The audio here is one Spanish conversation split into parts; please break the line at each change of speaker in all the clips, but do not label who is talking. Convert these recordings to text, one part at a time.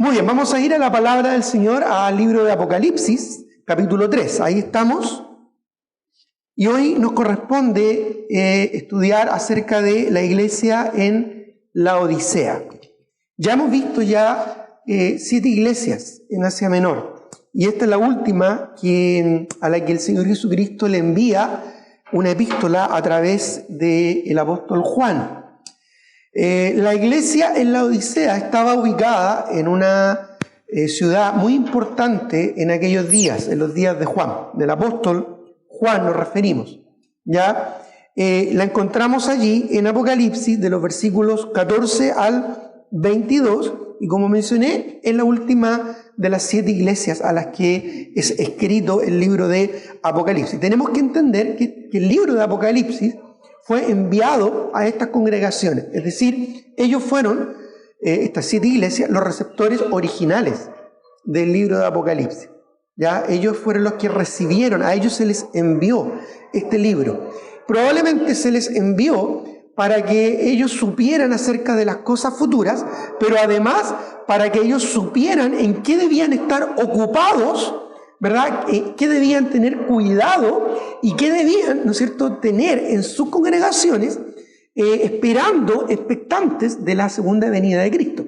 Muy bien, vamos a ir a la palabra del Señor, al libro de Apocalipsis, capítulo 3. Ahí estamos. Y hoy nos corresponde estudiar acerca de la iglesia en la Odisea. Ya hemos visto 7 iglesias en Asia Menor. Y esta es la última a la que el Señor Jesucristo le envía una epístola a través del apóstol Juan. La iglesia en la Odisea estaba ubicada en una ciudad muy importante en aquellos días, en los días de Juan, del apóstol Juan nos referimos. ¿Ya? La encontramos allí en Apocalipsis de los versículos 14 al 22 y como mencioné, es la última de las 7 iglesias a las que es escrito el libro de Apocalipsis. Tenemos que entender que el libro de Apocalipsis fue enviado a estas congregaciones, es decir, ellos fueron, estas 7 iglesias, los receptores originales del libro de Apocalipsis. ¿Ya? Ellos fueron los que recibieron, a ellos se les envió este libro. Probablemente se les envió para que ellos supieran acerca de las cosas futuras, pero además para que ellos supieran en qué debían estar ocupados, ¿verdad? ¿Qué debían tener cuidado y qué debían, ¿no es cierto?, tener en sus congregaciones esperando, expectantes de la segunda venida de Cristo.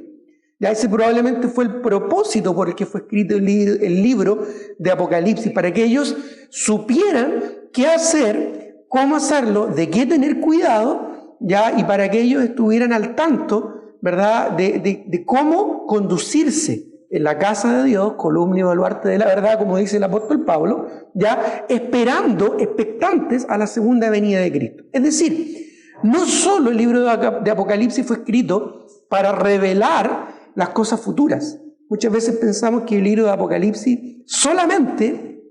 Ya ese probablemente fue el propósito por el que fue escrito el libro de Apocalipsis, para que ellos supieran qué hacer, cómo hacerlo, de qué tener cuidado, ya, y para que ellos estuvieran al tanto, ¿verdad?, de cómo conducirse en la casa de Dios, columna y baluarte de la verdad, como dice el apóstol Pablo, ya esperando, expectantes a la segunda venida de Cristo. Es decir, no solo el libro de Apocalipsis fue escrito para revelar las cosas futuras. Muchas veces pensamos que el libro de Apocalipsis solamente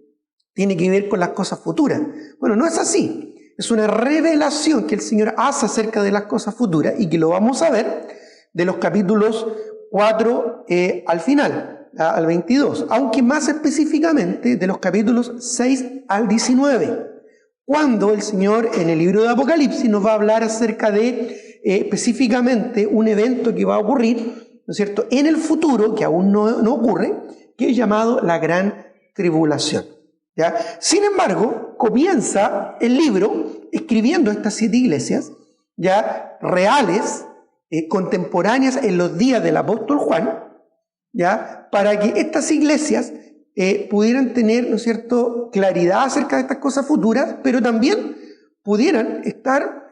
tiene que ver con las cosas futuras. Bueno, no es así. Es una revelación que el Señor hace acerca de las cosas futuras y que lo vamos a ver de los capítulos 4 al final, al 22, aunque más específicamente de los capítulos 6 al 19, cuando el Señor en el libro de Apocalipsis nos va a hablar acerca de específicamente un evento que va a ocurrir, ¿no es cierto?, en el futuro, que aún no ocurre, que es llamado la Gran Tribulación. ¿Ya? Sin embargo, comienza el libro escribiendo estas 7 iglesias, ya reales, contemporáneas en los días del apóstol Juan, ¿ya?, para que estas iglesias pudieran tener, ¿no es cierto?, claridad acerca de estas cosas futuras, pero también pudieran estar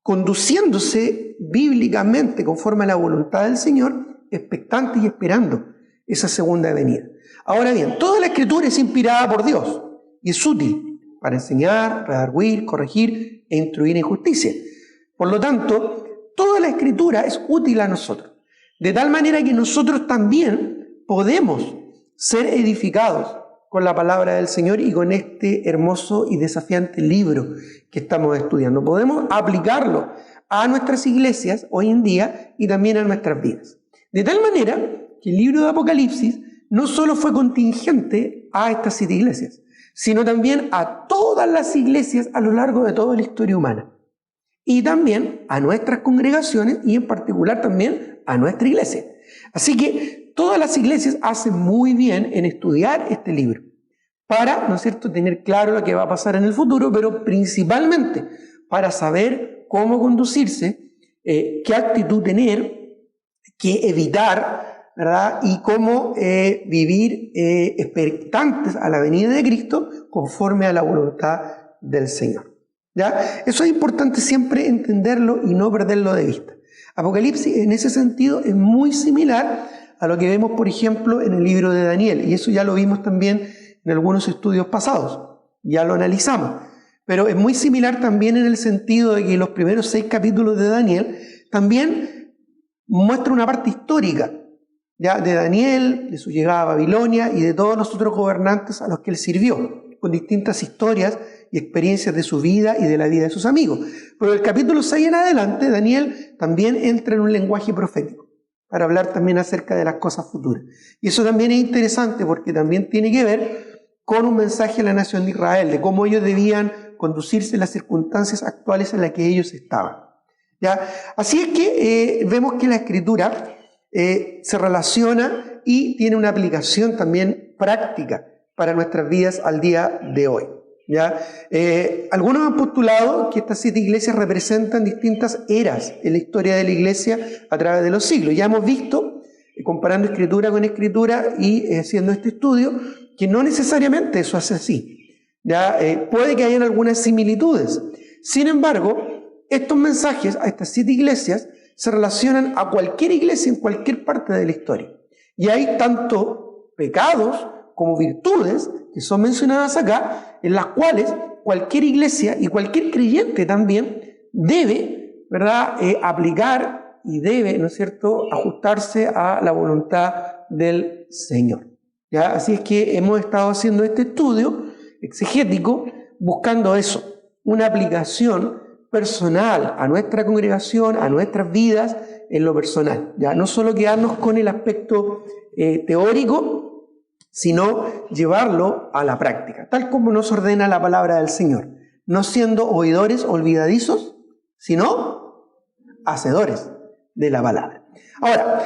conduciéndose bíblicamente conforme a la voluntad del Señor, expectantes y esperando esa segunda venida. Ahora bien, toda la Escritura es inspirada por Dios y es útil para enseñar, redarguir, corregir e instruir en justicia. Por lo tanto, toda la Escritura es útil a nosotros, de tal manera que nosotros también podemos ser edificados con la palabra del Señor y con este hermoso y desafiante libro que estamos estudiando. Podemos aplicarlo a nuestras iglesias hoy en día y también a nuestras vidas. De tal manera que el libro de Apocalipsis no solo fue contingente a estas 7 iglesias, sino también a todas las iglesias a lo largo de toda la historia humana. Y también a nuestras congregaciones y en particular también a nuestra iglesia. Así que todas las iglesias hacen muy bien en estudiar este libro para, ¿no es cierto?, tener claro lo que va a pasar en el futuro, pero principalmente para saber cómo conducirse, qué actitud tener, qué evitar, ¿verdad?, y cómo vivir expectantes a la venida de Cristo conforme a la voluntad del Señor. ¿Ya? Eso es importante siempre entenderlo y no perderlo de vista. Apocalipsis en ese sentido es muy similar a lo que vemos, por ejemplo, en el libro de Daniel, y eso ya lo vimos también en algunos estudios pasados, ya lo analizamos, pero es muy similar también en el sentido de que los primeros 6 capítulos de Daniel también muestra una parte histórica, ya, de Daniel, de su llegada a Babilonia y de todos los otros gobernantes a los que él sirvió, con distintas historias y experiencias de su vida y de la vida de sus amigos. Pero del capítulo 6 en adelante, Daniel también entra en un lenguaje profético para hablar también acerca de las cosas futuras. Y eso también es interesante porque también tiene que ver con un mensaje a la nación de Israel, de cómo ellos debían conducirse en las circunstancias actuales en las que ellos estaban. ¿ya? Así es que vemos que la Escritura se relaciona y tiene una aplicación también práctica para nuestras vidas al día de hoy, ¿ya? Algunos han postulado que estas 7 iglesias representan distintas eras en la historia de la iglesia a través de los siglos. Ya hemos visto, comparando Escritura con Escritura y haciendo este estudio, que no necesariamente eso es así. ¿Ya? Puede que hayan algunas similitudes. Sin embargo, estos mensajes a estas 7 iglesias se relacionan a cualquier iglesia en cualquier parte de la historia. Y hay tanto pecados como virtudes que son mencionadas acá, en las cuales cualquier iglesia y cualquier creyente también debe, ¿verdad?, aplicar y debe, ¿no es cierto?, ajustarse a la voluntad del Señor. ¿Ya? Así es que hemos estado haciendo este estudio exegético buscando eso, una aplicación personal a nuestra congregación, a nuestras vidas en lo personal. ¿Ya? No solo quedarnos con el aspecto teórico, sino llevarlo a la práctica, tal como nos ordena la palabra del Señor, no siendo oidores olvidadizos, sino hacedores de la palabra. Ahora,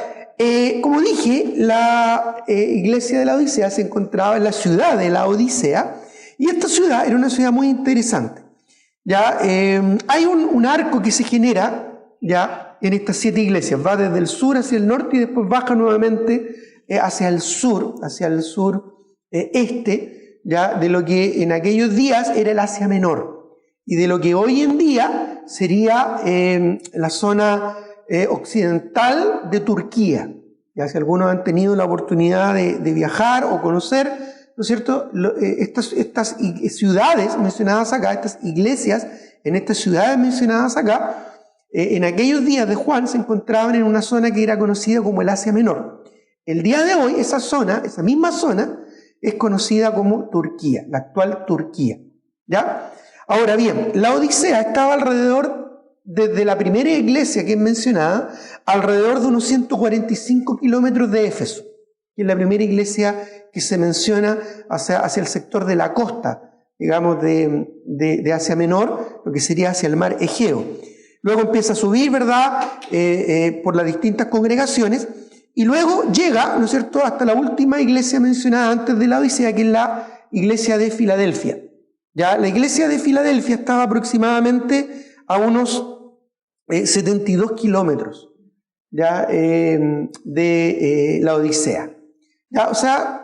como dije, la iglesia de la Odisea se encontraba en la ciudad de la Odisea, y esta ciudad era una ciudad muy interesante. ¿Ya? Hay un arco que se genera, ¿ya?, en estas 7 iglesias. Va desde el sur hacia el norte y después baja nuevamente hacia el sur este, ¿ya?, de lo que en aquellos días era el Asia Menor y de lo que hoy en día sería la zona occidental de Turquía. Ya, si algunos han tenido la oportunidad de viajar o conocer, ¿no es cierto?, estas ciudades mencionadas acá, estas iglesias en estas ciudades mencionadas acá, en aquellos días de Juan se encontraban en una zona que era conocida como el Asia Menor. El día de hoy esa misma zona, es conocida como Turquía, la actual Turquía. ¿Ya? Ahora bien, la Odisea estaba alrededor, desde la primera iglesia que es mencionada, alrededor de unos 145 kilómetros de Éfeso, que es la primera iglesia que se menciona hacia el sector de la costa, digamos, de Asia Menor, lo que sería hacia el mar Egeo. Luego empieza a subir, ¿verdad?, por las distintas congregaciones, y luego llega, ¿no es cierto?, hasta la última iglesia mencionada antes de la Odisea, que es la iglesia de Filadelfia. ¿Ya? La iglesia de Filadelfia estaba aproximadamente a unos 72 kilómetros, ¿ya?, de la Odisea. ¿Ya? O sea,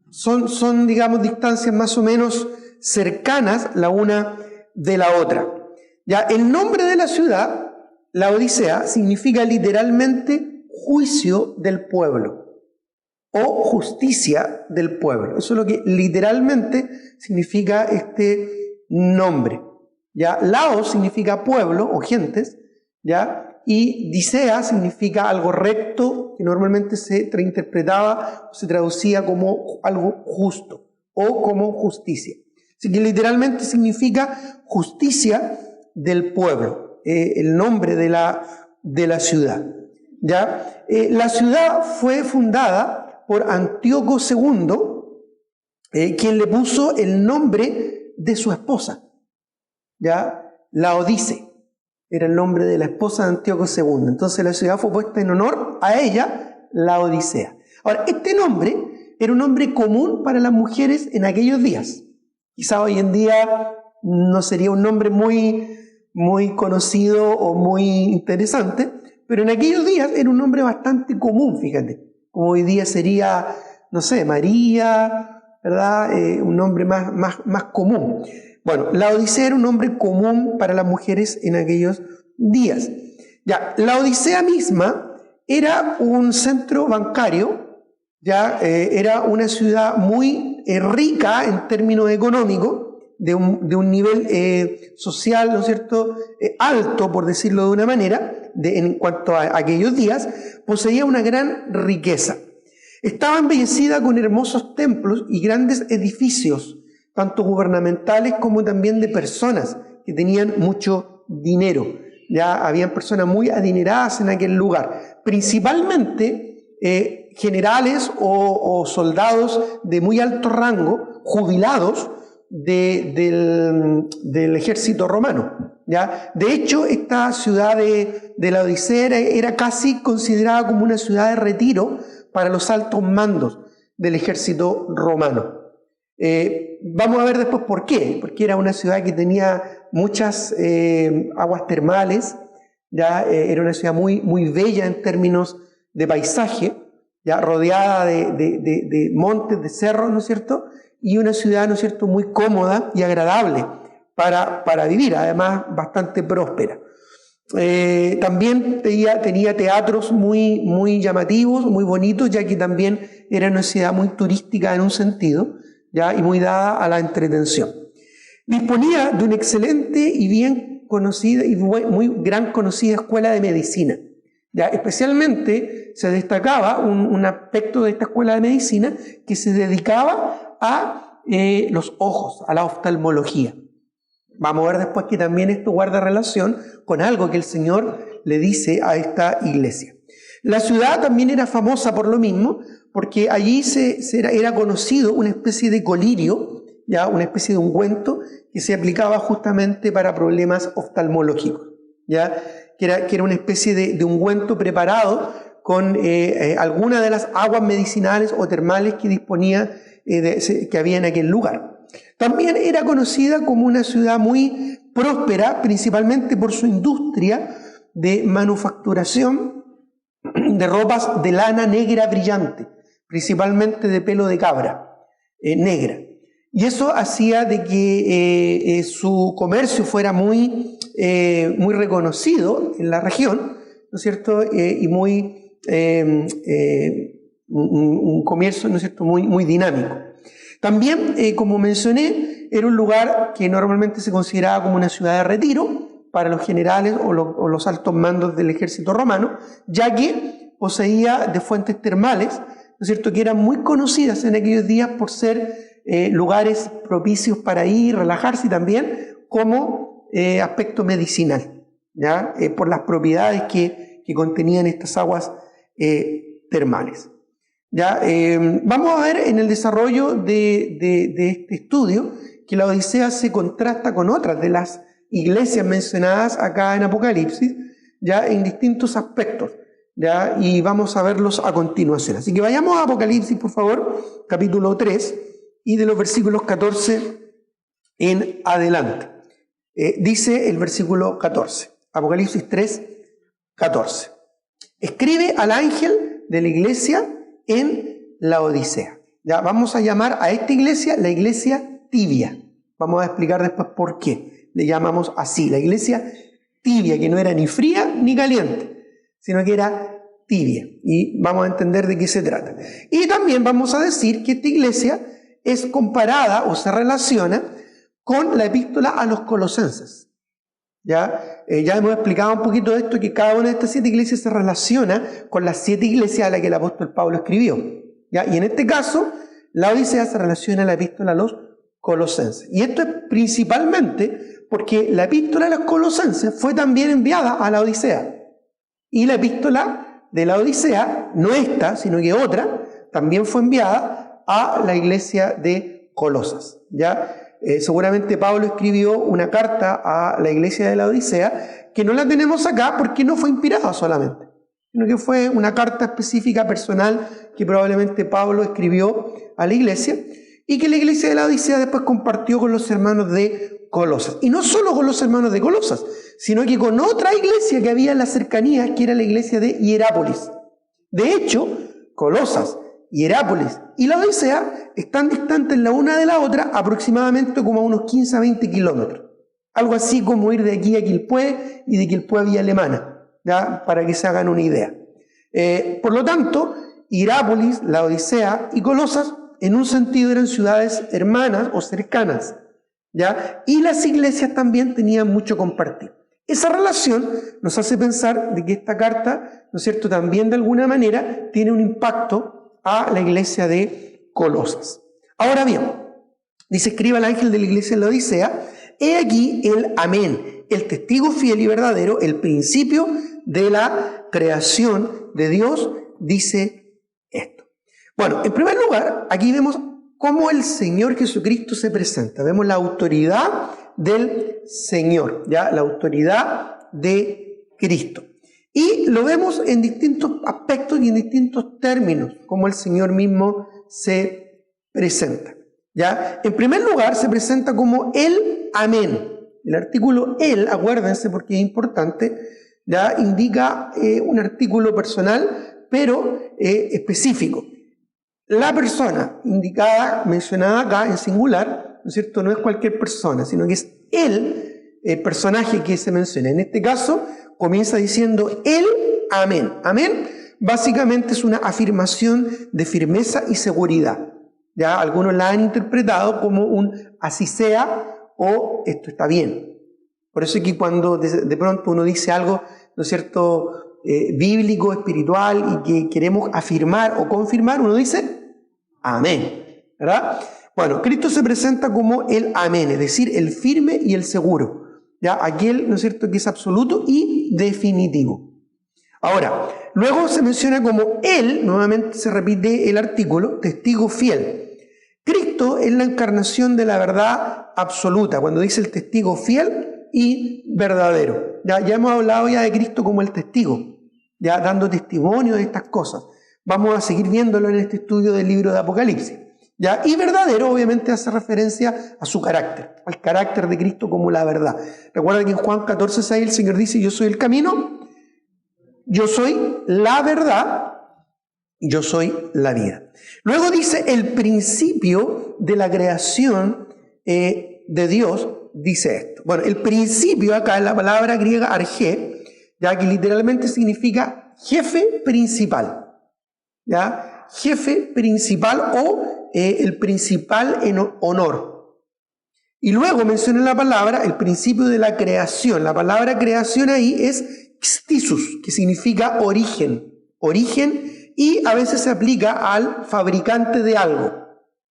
son, digamos, distancias más o menos cercanas la una de la otra. ¿Ya? El nombre de la ciudad, la Odisea, significa literalmente juicio del pueblo o justicia del pueblo. Eso es lo que literalmente significa este nombre. ¿Ya? Laos significa pueblo o gentes, ¿ya? Y Dicea significa algo recto, que normalmente se interpretaba o se traducía como algo justo o como justicia. Así que literalmente significa justicia del pueblo, el nombre de la ciudad. ¿Ya? La ciudad fue fundada por Antíoco II, quien le puso el nombre de su esposa, ¿ya? Laodice era el nombre de la esposa de Antíoco II. Entonces la ciudad fue puesta en honor a ella, Laodicea. Ahora, este nombre era un nombre común para las mujeres en aquellos días. Quizá hoy en día no sería un nombre muy conocido o muy interesante, pero en aquellos días era un nombre bastante común, fíjate. Como hoy día sería, no sé, María, ¿verdad? Un nombre más común. Bueno, la Odisea era un nombre común para las mujeres en aquellos días. Ya, la Odisea misma era un centro bancario, ya, era una ciudad muy rica en términos económicos, de un nivel social, ¿no es cierto?, alto, por decirlo de una manera, en cuanto a aquellos días, poseía una gran riqueza. Estaba embellecida con hermosos templos y grandes edificios, tanto gubernamentales como también de personas que tenían mucho dinero. Ya habían personas muy adineradas en aquel lugar, principalmente generales o soldados de muy alto rango, jubilados del ejército romano. ¿ya? De hecho, esta ciudad de Laodicea era casi considerada como una ciudad de retiro para los altos mandos del ejército romano. Vamos a ver después por qué, porque era una ciudad que tenía muchas aguas termales, ¿ya? Era una ciudad muy, muy bella en términos de paisaje, ya rodeada de montes, de cerros, ¿no es cierto? Y una ciudad, ¿no es cierto?, muy cómoda y agradable para vivir, además bastante próspera. También tenía teatros muy, muy llamativos, muy bonitos, ya que también era una ciudad muy turística en un sentido, ¿ya? Y muy dada a la entretención. Disponía de una excelente y bien conocida y muy gran conocida escuela de medicina. ¿Ya? Especialmente se destacaba un aspecto de esta escuela de medicina que se dedicaba a los ojos, a la oftalmología. Vamos a ver después que también esto guarda relación con algo que el Señor le dice a esta iglesia. La ciudad también era famosa por lo mismo, porque allí era conocido una especie de colirio, ¿ya? Una especie de ungüento que se aplicaba justamente para problemas oftalmológicos, ¿ya? Que era una especie de ungüento preparado con alguna de las aguas medicinales o termales que disponía, que había en aquel lugar. También era conocida como una ciudad muy próspera, principalmente por su industria de manufacturación de ropas de lana negra brillante, principalmente de pelo de cabra negra. Y eso hacía de que su comercio fuera muy reconocido en la región, ¿no es cierto? Y muy un comercio, ¿no es cierto?, muy dinámico. También, como mencioné, era un lugar que normalmente se consideraba como una ciudad de retiro para los generales o los altos mandos del ejército romano, ya que poseía de fuentes termales, ¿no es cierto?, que eran muy conocidas en aquellos días por ser lugares propicios para ir, relajarse, y también como aspecto medicinal, ¿ya? Por las propiedades que contenían estas aguas termales. ¿Ya? Vamos a ver en el desarrollo de este estudio que la Odisea se contrasta con otras de las iglesias mencionadas acá en Apocalipsis, ya en distintos aspectos, ¿ya? Y vamos a verlos a continuación. Así que vayamos a Apocalipsis, por favor, capítulo 3, y de los versículos 14 en adelante. Dice el versículo 14, Apocalipsis 3, 14. Escribe al ángel de la iglesia en Laodicea. Ya vamos a llamar a esta iglesia la iglesia tibia. Vamos a explicar después por qué le llamamos así, la iglesia tibia, que no era ni fría ni caliente, sino que era tibia. Y vamos a entender de qué se trata. Y también vamos a decir que esta iglesia es comparada o se relaciona con la epístola a los colosenses. Ya hemos explicado un poquito de esto, que cada una de estas 7 iglesias se relaciona con las 7 iglesias a las que el apóstol Pablo escribió, ¿ya? Y en este caso, la Odisea se relaciona a la epístola a los colosenses. Y esto es principalmente porque la epístola a los colosenses fue también enviada a la Odisea. Y la epístola de la Odisea, no esta, sino que otra, también fue enviada a la iglesia de Colosas, ¿ya? Seguramente Pablo escribió una carta a la iglesia de la Odisea, que no la tenemos acá porque no fue inspirada solamente, sino que fue una carta específica personal que probablemente Pablo escribió a la iglesia y que la iglesia de la Odisea después compartió con los hermanos de Colosas. Y no solo con los hermanos de Colosas, sino que con otra iglesia que había en las cercanías, que era la iglesia de Hierápolis. De hecho, Colosas, Hierápolis y la Odisea están distantes la una de la otra aproximadamente como a unos 15 a 20 kilómetros. Algo así como ir de aquí a Quilpué y de Quilpué a Villa Alemana, ¿ya? Para que se hagan una idea. Por lo tanto, Hierápolis, la Odisea y Colosas en un sentido eran ciudades hermanas o cercanas, ¿ya? Y las iglesias también tenían mucho compartir. Esa relación nos hace pensar de que esta carta, ¿no es cierto?, también de alguna manera tiene un impacto a la iglesia de Colosas. Ahora bien, dice: escriba al ángel de la iglesia en la Odisea, he aquí el amén, el testigo fiel y verdadero, el principio de la creación de Dios, dice esto. Bueno, en primer lugar, aquí vemos cómo el Señor Jesucristo se presenta. Vemos la autoridad del Señor, ¿ya? La autoridad de Cristo. Y lo vemos en distintos aspectos y en distintos términos, como el Señor mismo se presenta, ¿ya? En primer lugar, se presenta como el amén. El artículo el, acuérdense porque es importante, ¿ya? Indica un artículo personal, pero específico. La persona indicada, mencionada acá en singular, ¿no es cierto? No es cualquier persona, sino que es el personaje que se menciona. En este caso, comienza diciendo el amén. Amén básicamente es una afirmación de firmeza y seguridad. Ya algunos la han interpretado como un así sea o esto está bien. Por eso es que cuando de pronto uno dice algo, ¿no es cierto?, bíblico, espiritual y que queremos afirmar o confirmar, uno dice amén, ¿verdad? Bueno, Cristo se presenta como el amén, es decir, el firme y el seguro. ¿Ya? Aquel, ¿no es cierto?, que es absoluto y definitivo. Ahora, luego se menciona como él, nuevamente se repite el artículo, testigo fiel. Cristo es la encarnación de la verdad absoluta, cuando dice el testigo fiel y verdadero. Ya hemos hablado ya de Cristo como el testigo, ya dando testimonio de estas cosas. Vamos a seguir viéndolo en este estudio del libro de Apocalipsis. ¿Ya? Y verdadero obviamente hace referencia a su carácter, al carácter de Cristo como la verdad. Recuerda que en Juan 14:6 el Señor dice: yo soy el camino, yo soy la verdad, yo soy la vida. Luego dice el principio de la creación de Dios, dice esto. Bueno, el principio acá es la palabra griega arjé, ya que literalmente significa jefe principal, ¿ya? Jefe principal o el principal en honor. Y luego menciona la palabra, el principio de la creación. La palabra creación ahí es xtisus, que significa origen. Origen, y a veces se aplica al fabricante de algo.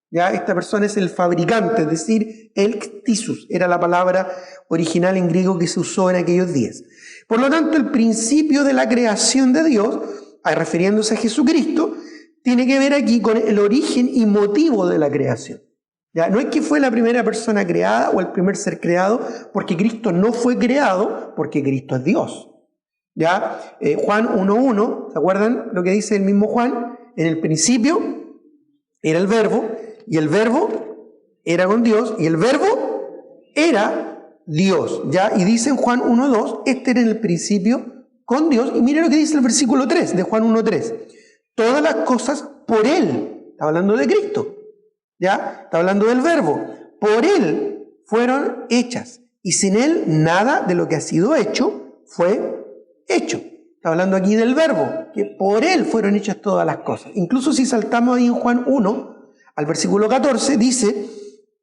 ¿Ya? Esta persona es el fabricante, es decir, el xtisus. Era la palabra original en griego que se usó en aquellos días. Por lo tanto, el principio de la creación de Dios, refiriéndose a Jesucristo, tiene que ver aquí con el origen y motivo de la creación. ¿Ya? No es que fue la primera persona creada o el primer ser creado, porque Cristo no fue creado, porque Cristo es Dios. ¿Ya? Juan 1:1, ¿se acuerdan lo que dice el mismo Juan? En el principio era el verbo, y el verbo era con Dios, y el verbo era Dios. ¿Ya? Y dice en Juan 1:2, este era en el principio con Dios, y mire lo que dice el versículo 3 de Juan 1:3. Todas las cosas por Él, está hablando de Cristo, ¿ya? Está hablando del verbo, por Él fueron hechas, y sin Él nada de lo que ha sido hecho fue hecho. Está hablando aquí del verbo, que por Él fueron hechas todas las cosas. Incluso si saltamos ahí en Juan 1, al versículo 14, dice,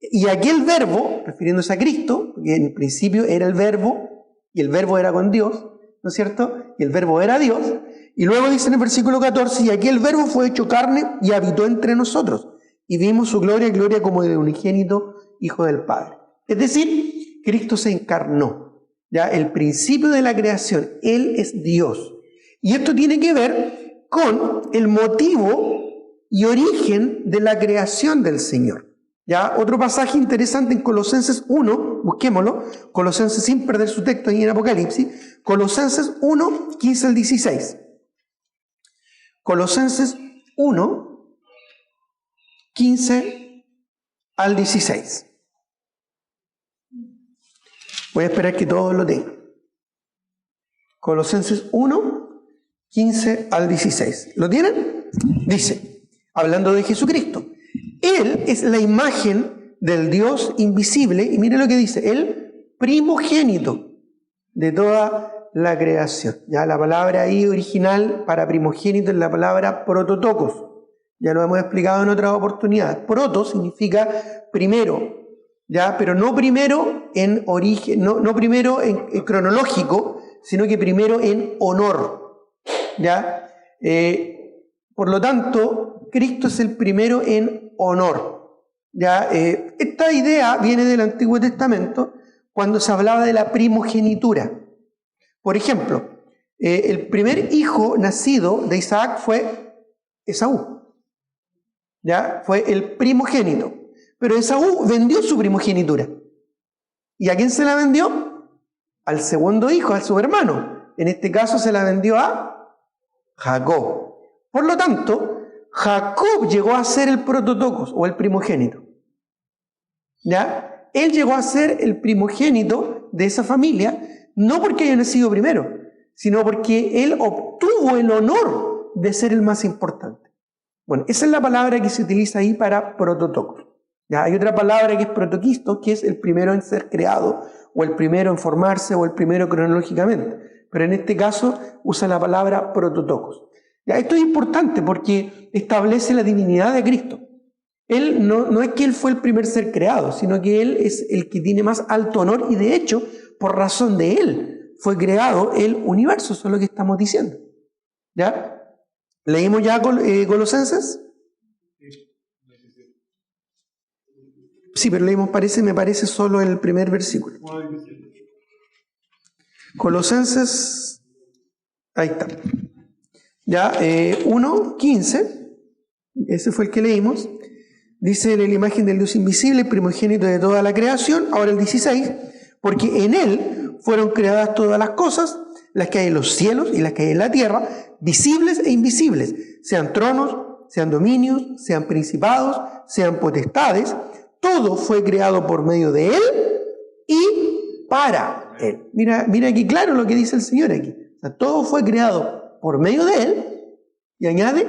y aquel verbo, refiriéndose a Cristo, porque en el principio era el verbo, y el verbo era con Dios, ¿no es cierto? Y el verbo era Dios. Y luego dice en el versículo 14, y aquí el verbo fue hecho carne y habitó entre nosotros, y vimos su gloria, gloria como de unigénito Hijo del Padre. Es decir, Cristo se encarnó. ¿Ya? El principio de la creación, Él es Dios. Y esto tiene que ver con el motivo y origen de la creación del Señor. ¿Ya? Otro pasaje interesante en Colosenses 1, busquémoslo, Colosenses sin perder su texto ahí en Apocalipsis, Colosenses 1, 15 al 16. Colosenses 1, 15 al 16. Voy a esperar que todos lo tengan. Colosenses 1, 15 al 16. ¿Lo tienen? Dice, hablando de Jesucristo, Él es la imagen del Dios invisible, y mire lo que dice, el primogénito de toda la creación. Ya la palabra ahí original para primogénito es la palabra prototokos. Ya lo hemos explicado en otras oportunidades. Proto significa primero, ya, pero no primero en origen, no primero en cronológico, sino que primero en honor. ¿Ya? Por lo tanto, Cristo es el primero en honor. ¿Ya? Esta idea viene del Antiguo Testamento cuando se hablaba de la primogenitura. Por ejemplo, el primer hijo nacido de Isaac fue Esaú. ¿Ya? Fue el primogénito. Pero Esaú vendió su primogenitura. ¿Y a quién se la vendió? Al segundo hijo, a su hermano. En este caso se la vendió a Jacob. Por lo tanto, Jacob llegó a ser el prototocos o el primogénito. ¿Ya? Él llegó a ser el primogénito de esa familia, no porque haya nacido primero, sino porque él obtuvo el honor de ser el más importante. Bueno, esa es la palabra que se utiliza ahí para prototocos. ¿Ya? Hay otra palabra que es protoquisto, que es el primero en ser creado, o el primero en formarse, o el primero cronológicamente. Pero en este caso usa la palabra prototocos. ¿Ya? Esto es importante porque establece la divinidad de Cristo. Él no es que Él fue el primer ser creado, sino que Él es el que tiene más alto honor y de hecho, por razón de Él, fue creado el universo. Eso es lo que estamos diciendo. ¿Ya? ¿Leímos ya Colosenses? Sí, pero leímos, me parece solo el primer versículo. Colosenses, ahí está. Ya, 1:15, ese fue el que leímos. Dice: en la imagen del Dios invisible, primogénito de toda la creación. Ahora el 16, porque en Él fueron creadas todas las cosas, las que hay en los cielos y las que hay en la tierra, visibles e invisibles, sean tronos, sean dominios, sean principados, sean potestades. Todo fue creado por medio de Él y para Él. Mira aquí claro lo que dice el Señor aquí. O sea, todo fue creado por medio de Él, y añade,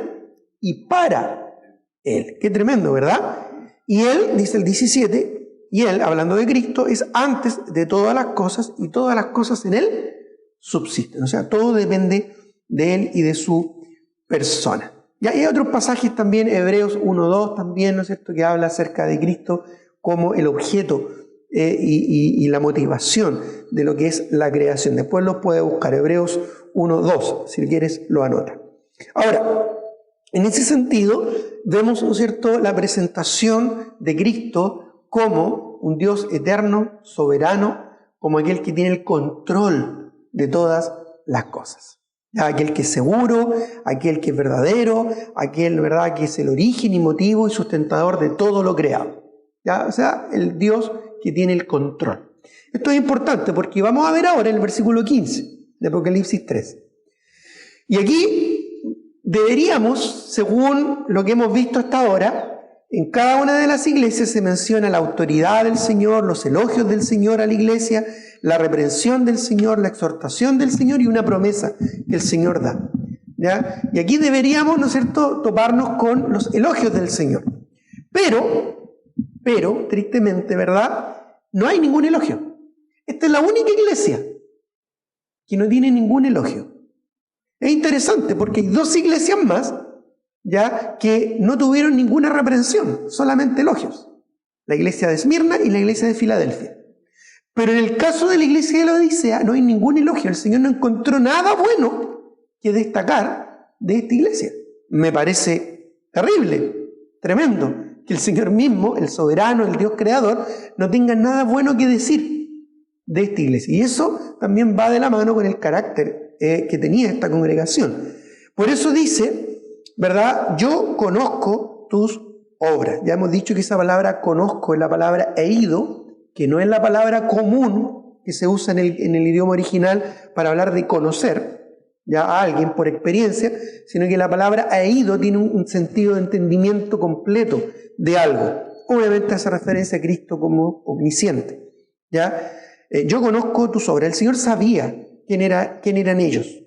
y para Él. Qué tremendo, ¿verdad? Y Él, dice el 17, y Él, hablando de Cristo, es antes de todas las cosas, y todas las cosas en Él subsisten. O sea, todo depende de Él y de su persona. Y hay otros pasajes también, Hebreos 1:2 también, ¿no es cierto?, que habla acerca de Cristo como el objeto y la motivación de lo que es la creación. Después lo puede buscar, Hebreos 1:2, si quieres lo anota. Ahora, en ese sentido, vemos, ¿no es cierto?, la presentación de Cristo como un Dios eterno, soberano, como aquel que tiene el control de todas las cosas. Aquel que es seguro, aquel que es verdadero, aquel, ¿verdad?, que es el origen y motivo y sustentador de todo lo creado. ¿Ya? O sea, el Dios que tiene el control. Esto es importante porque vamos a ver ahora en el versículo 15 de Apocalipsis 3. Y aquí deberíamos, según lo que hemos visto hasta ahora, en cada una de las iglesias se menciona la autoridad del Señor, los elogios del Señor a la iglesia, la reprensión del Señor, la exhortación del Señor y una promesa que el Señor da. ¿Ya? Y aquí deberíamos, ¿no es cierto?, toparnos con los elogios del Señor. Pero, tristemente, ¿verdad?, no hay ningún elogio. Esta es la única iglesia que no tiene ningún elogio. Es interesante porque hay dos iglesias más, ya, que no tuvieron ninguna reprensión, solamente elogios. La iglesia de Esmirna y la iglesia de Filadelfia. Pero en el caso de la iglesia de la Odisea no hay ningún elogio. El Señor no encontró nada bueno que destacar de esta iglesia. Me parece terrible, tremendo, que el Señor mismo, el soberano, el Dios creador, no tenga nada bueno que decir de esta iglesia. Y eso también va de la mano con el carácter que tenía esta congregación. Por eso dice, ¿verdad?, yo conozco tus obras. Ya hemos dicho que esa palabra conozco es la palabra eido, que no es la palabra común que se usa en el idioma original para hablar de conocer ya a alguien por experiencia, sino que la palabra eido tiene un sentido de entendimiento completo de algo. Obviamente hace referencia a Cristo como omnisciente. ¿Ya? Yo conozco tus obras. El Señor sabía quién eran ellos.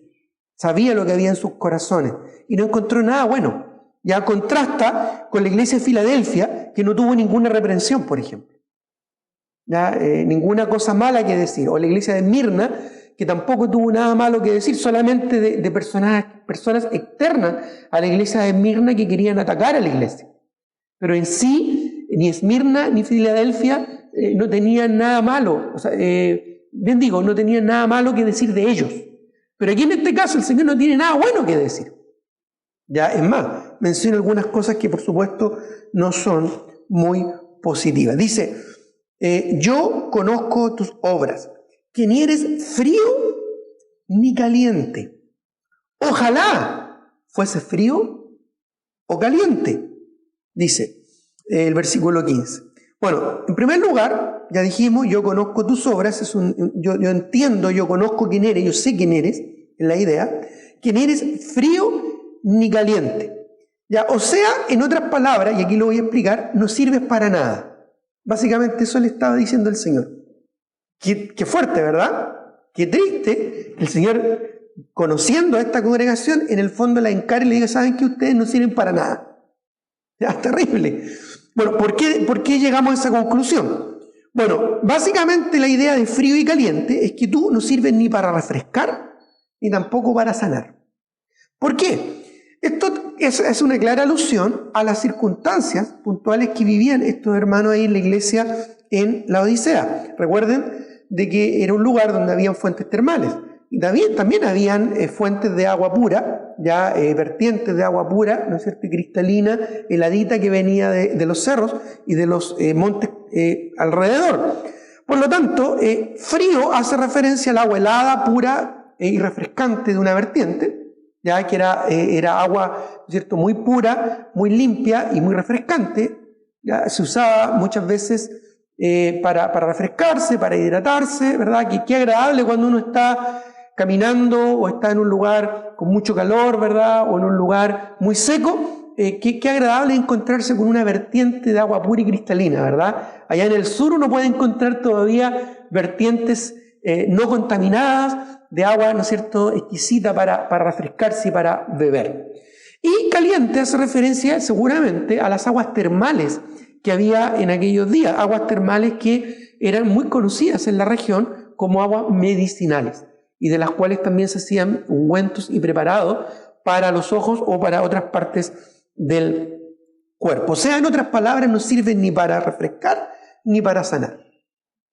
Sabía lo que había en sus corazones y no encontró nada bueno. Ya contrasta con la iglesia de Filadelfia, que no tuvo ninguna reprensión, por ejemplo. ¿Ya? Ninguna cosa mala que decir. O la iglesia de Esmirna, que tampoco tuvo nada malo que decir, solamente de personas externas a la iglesia de Esmirna que querían atacar a la iglesia. Pero en sí, ni Esmirna ni Filadelfia no tenían nada malo. O sea, bien digo, no tenían nada malo que decir de ellos. Pero aquí en este caso el Señor no tiene nada bueno que decir. Ya, es más, menciona algunas cosas que por supuesto no son muy positivas. Dice, yo conozco tus obras, que ni eres frío ni caliente. Ojalá fuese frío o caliente, dice el versículo 15. Bueno, en primer lugar, ya dijimos, yo conozco tus obras, yo entiendo, yo conozco quién eres, yo sé quién eres, es la idea, que no eres frío ni caliente. ¿Ya? O sea, en otras palabras, y aquí lo voy a explicar, no sirves para nada. Básicamente eso le estaba diciendo el Señor. Qué fuerte, ¿verdad? Qué triste que el Señor, conociendo a esta congregación, en el fondo la encare y le diga, ¿saben que ustedes no sirven para nada? Ya, es terrible. Bueno, ¿por qué llegamos a esa conclusión? Bueno, básicamente la idea de frío y caliente es que tú no sirves ni para refrescar, ni tampoco para sanar. ¿Por qué? Esto es una clara alusión a las circunstancias puntuales que vivían estos hermanos ahí en la iglesia en la Odisea. Recuerden de que era un lugar donde habían fuentes termales. Y también habían fuentes de agua pura, ya vertientes de agua pura, ¿no es cierto?, y cristalina, heladita, que venía de los cerros y de los montes alrededor. Por lo tanto, frío hace referencia al agua helada, pura y refrescante de una vertiente, ya que era agua, ¿no es cierto?, muy pura, muy limpia y muy refrescante. Ya se usaba muchas veces para refrescarse, para hidratarse, ¿verdad? Qué agradable cuando uno está caminando o está en un lugar con mucho calor, ¿verdad? O en un lugar muy seco. Qué agradable encontrarse con una vertiente de agua pura y cristalina, ¿verdad? Allá en el sur uno puede encontrar todavía vertientes no contaminadas de agua, ¿no es cierto?, exquisita para refrescarse y para beber. Y caliente hace referencia seguramente a las aguas termales que había en aquellos días, aguas termales que eran muy conocidas en la región como aguas medicinales y de las cuales también se hacían ungüentos y preparados para los ojos o para otras partes del cuerpo. O sea, en otras palabras, no sirven ni para refrescar ni para sanar.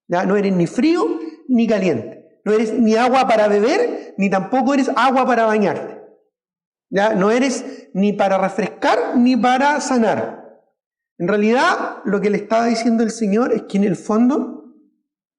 ¿Ya? No eres ni frío ni caliente. No eres ni agua para beber, ni tampoco eres agua para bañarte. ¿Ya? No eres ni para refrescar ni para sanar. En realidad, lo que le estaba diciendo el Señor es que en el fondo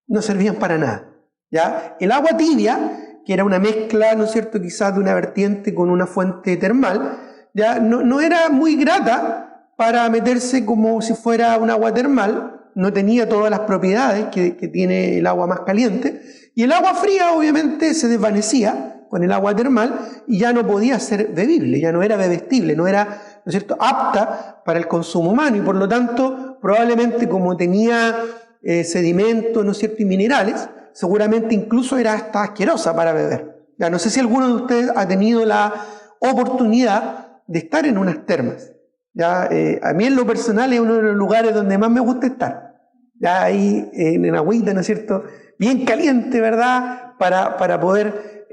no servían para nada. ¿Ya? El agua tibia, que era una mezcla, ¿no es cierto?, quizás de una vertiente con una fuente termal, ya no era muy grata para meterse como si fuera un agua termal, no tenía todas las propiedades que tiene el agua más caliente, y el agua fría obviamente se desvanecía con el agua termal y ya no podía ser bebible, ya no era bebestible, no era, ¿no es cierto?, apta para el consumo humano, y por lo tanto probablemente como tenía sedimentos, ¿no es cierto?, y minerales, seguramente incluso era hasta asquerosa para beber. Ya, no sé si alguno de ustedes ha tenido la oportunidad de estar en unas termas. Ya, a mí en lo personal es uno de los lugares donde más me gusta estar. Ya ahí en agüita, ¿no es cierto?, bien caliente, ¿verdad?, para poder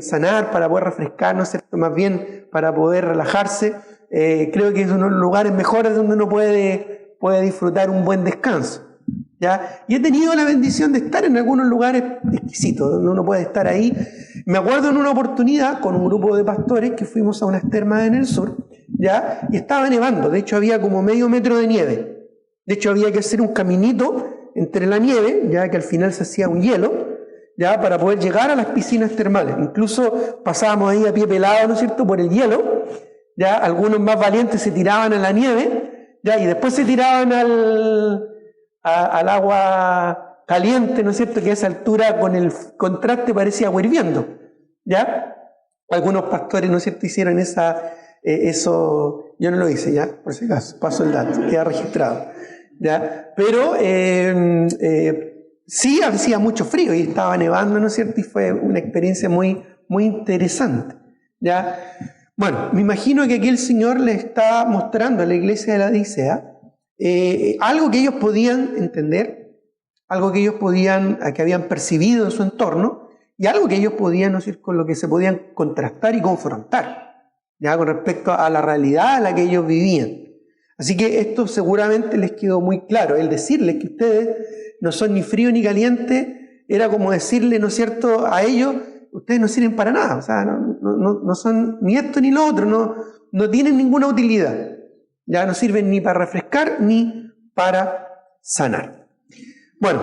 sanar, para poder refrescar, ¿no es cierto?, más bien para poder relajarse. Creo que es uno de los lugares mejores donde uno puede disfrutar un buen descanso. ¿Ya? Y he tenido la bendición de estar en algunos lugares exquisitos, donde uno puede estar ahí. Me acuerdo en una oportunidad con un grupo de pastores que fuimos a unas termas en el sur, ¿ya? Y estaba nevando, de hecho había como medio metro de nieve. De hecho había que hacer un caminito entre la nieve, ya que al final se hacía un hielo, ¿ya?, para poder llegar a las piscinas termales. Incluso pasábamos ahí a pie pelado, ¿no es cierto?, por el hielo, ¿ya? Algunos más valientes se tiraban a la nieve, ¿ya?, y después se tiraban al agua caliente, ¿no es cierto?, que a esa altura con el contraste parecía agua hirviendo, ¿ya? Algunos pastores, ¿no es cierto?, hicieron eso, yo no lo hice, ¿ya?, por si acaso, paso el dato, queda registrado, ¿ya? Pero sí hacía mucho frío y estaba nevando, ¿no es cierto?, y fue una experiencia muy, muy interesante, ¿ya? Bueno, me imagino que aquí el Señor le está mostrando a la iglesia de la Odisea algo que ellos podían entender, algo que ellos que habían percibido en su entorno, y algo que ellos podían, ¿no es cierto?, con lo que se podían contrastar y confrontar, ya con respecto a la realidad a la que ellos vivían. Así que esto seguramente les quedó muy claro. El decirles que ustedes no son ni frío ni caliente era como decirle, ¿no es cierto?, a ellos, ustedes no sirven para nada, o sea, no son ni esto ni lo otro, no tienen ninguna utilidad. Ya no sirven ni para refrescar ni para sanar. Bueno,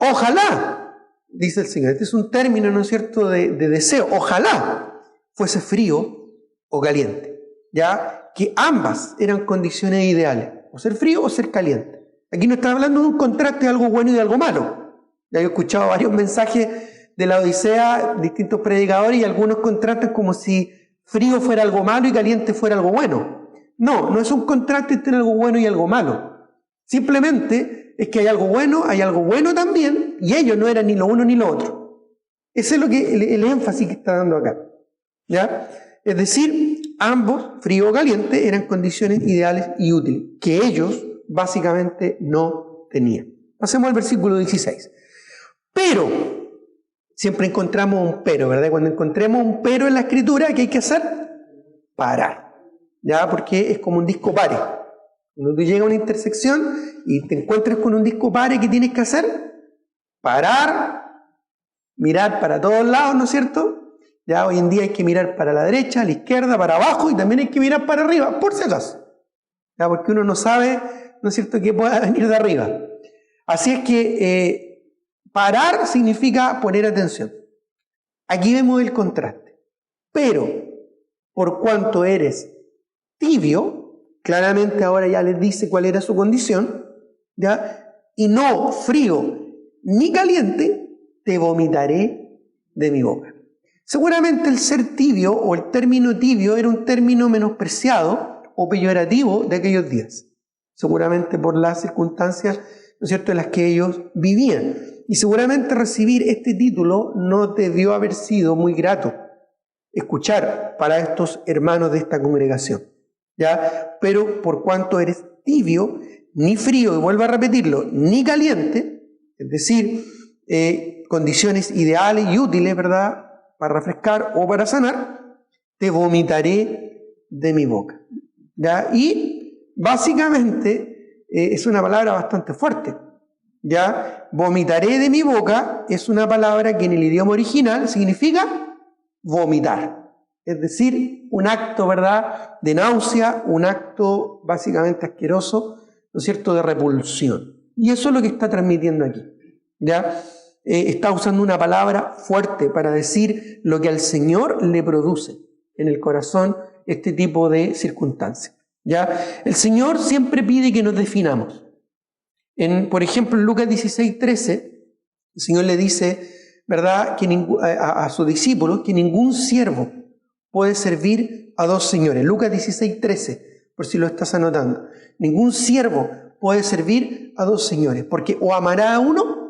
ojalá, dice el Señor, este es un término, ¿no es cierto?, de deseo, ojalá fuese frío o caliente, ya que ambas eran condiciones ideales, o ser frío o ser caliente. Aquí no está hablando de un contraste de algo bueno y de algo malo. Ya he escuchado varios mensajes de la Odisea, distintos predicadores, y algunos contrastes como si frío fuera algo malo y caliente fuera algo bueno. No, no es un contraste entre algo bueno y algo malo. Simplemente es que hay algo bueno también, y ellos no eran ni lo uno ni lo otro. Ese es lo que el énfasis que está dando acá. ¿Ya? Es decir, ambos, frío o caliente, eran condiciones ideales y útiles, que ellos básicamente no tenían. Pasemos al versículo 16. Pero, siempre encontramos un pero, ¿verdad? Cuando encontremos un pero en la escritura, ¿qué hay que hacer? Parar. ¿Ya? Porque es como un disco pare. Cuando tú llegas a una intersección y te encuentras con un disco pare, ¿qué tienes que hacer? Parar, mirar para todos lados, ¿no es cierto? Ya hoy en día hay que mirar para la derecha, a la izquierda, para abajo, y también hay que mirar para arriba, por si acaso. Ya, porque uno no sabe, ¿no es cierto?, qué pueda venir de arriba. Así es que parar significa poner atención. Aquí vemos el contraste. Pero, por cuanto eres tibio, claramente ahora ya les dice cuál era su condición, ¿ya? Y no frío ni caliente, te vomitaré de mi boca. Seguramente el ser tibio o el término tibio era un término menospreciado o peyorativo de aquellos días. Seguramente por las circunstancias, ¿no es cierto?, en las que ellos vivían. Y seguramente recibir este título no debió haber sido muy grato escuchar para estos hermanos de esta congregación. ¿Ya? Pero por cuanto eres tibio, ni frío, y vuelvo a repetirlo, ni caliente, es decir, condiciones ideales y útiles, ¿verdad?, para refrescar o para sanar, te vomitaré de mi boca. ¿Ya? Y básicamente es una palabra bastante fuerte. ¿Ya? Vomitaré de mi boca es una palabra que en el idioma original significa vomitar. Es decir, un acto, ¿verdad?, de náusea, un acto básicamente asqueroso, ¿no es cierto?, de repulsión. Y eso es lo que está transmitiendo aquí. ¿Ya? Está usando una palabra fuerte para decir lo que al Señor le produce en el corazón este tipo de circunstancias. ¿Ya? El Señor siempre pide que nos definamos. Por ejemplo, en Lucas 16:13, el Señor le dice, ¿verdad?, que a sus discípulos que ningún siervo puede servir a dos señores. Lucas 16:13, por si lo estás anotando. Ningún siervo puede servir a dos señores, porque o amará a uno